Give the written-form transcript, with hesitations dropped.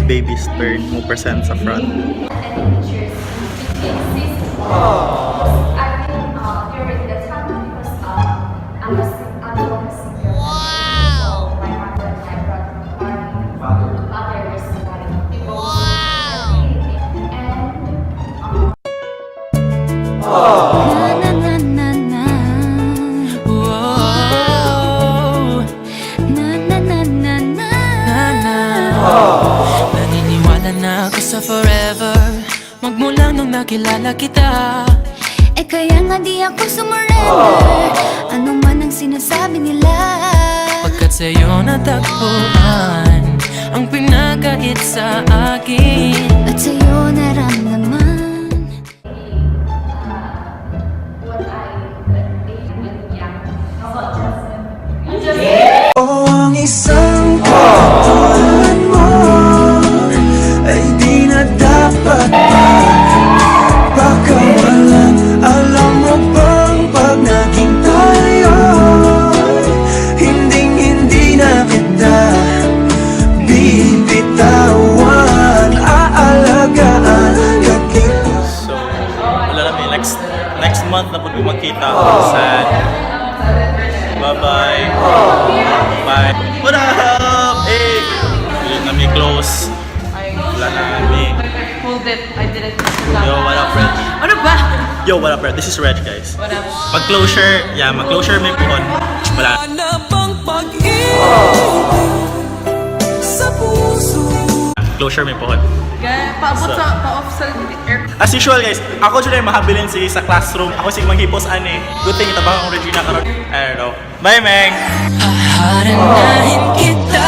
baby's turn mo present sa front. Naniniwala na ako sa forever magmula nung nakilala kita. Eh kaya nga di ako sumurrender, ano man ang sinasabi nila. Pagkat sa'yo natagpuan ang pinakait sa akin. At sa'yo naramdaman. O ang isang katulad mo ay di na dapat pa. Baka walang alam mo bang pag naging tayo, hindi na kita bibitawan, aalagaan kakita. So, wala namin. Next month na po magkita. Sad. Bye-bye. Bye. What up? Hey! Hindi namin close. Wala namin. Hold it. I didn't. Yo, what up, Reg? Ano ba? Yo, what up, Reg? This is Reg, guys. What up? Mag-closure. Yeah, mag-closure may puhon. Wala. Na bang pag-ibig sa puso? Closure may puhon. Paabot So- pa-off sa air. As usual, guys, ako dyan ay mahabilin sige sa classroom. Ako sige maghipos ane. Good thing itabang ang Regina karon. I don't know. Bye, Meng! Haharanahin kita